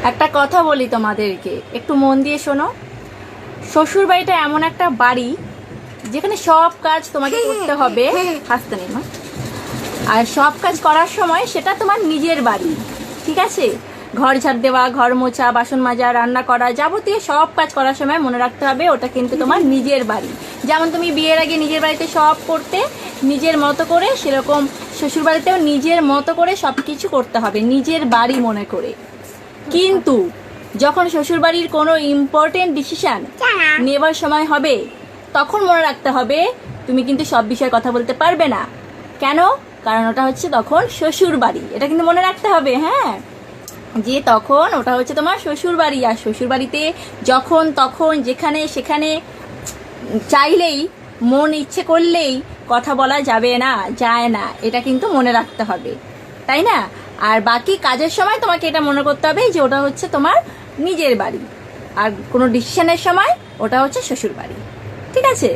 একটা কথা বলি তোমাদেরকে, একটু মন দিয়ে শোনো। শ্বশুর বাড়িটা এমন একটা বাড়ি যেখানে সব কাজ তোমাকে করতে হবে, হাসতে নেই মা। আর সব কাজ করার সময় সেটা তোমার নিজের বাড়ি, ঠিক আছে? ঘর ঝাড় দেওয়া, ঘর মোছা, বাসন মাজা, রান্না করা, যাবতীয় সব কাজ করার সময় মনে রাখতে হবে ওটা কিন্তু তোমার নিজের বাড়ি। যেমন তুমি বিয়ের আগে নিজের বাড়িতে সব করতে নিজের মতো করে, সেরকম শ্বশুর বাড়িতেও নিজের মতো করে সব কিছু করতে হবে, নিজের বাড়ি মনে করে। কিন্তু যখন শ্বশুরবাড়ির কোনো ইম্পর্টেন্ট ডিসিশন নেবার সময় হবে, তখন মনে রাখতে হবে তুমি কিন্তু সব বিষয়ে কথা বলতে পারবে না। কেন? কারণ ওটা হচ্ছে তখন শ্বশুর বাড়ি, এটা কিন্তু মনে রাখতে হবে। হ্যাঁ, যে তখন ওটা হচ্ছে তোমার শ্বশুর বাড়ি। আর শ্বশুর বাড়িতে যখন তখন যেখানে সেখানে চাইলেই, মন ইচ্ছে করলেই কথা বলা যাবে না, যায় না, এটা কিন্তু মনে রাখতে হবে, তাই না? আর বাকি কাজের সময় তোমাকে এটা মনে করতে হবে যে ওটা হচ্ছে তোমার নিজের বাড়ি, আর কোনো ডিসিশনের সময় ওটা হচ্ছে শ্বশুর বাড়ি, ঠিক আছে?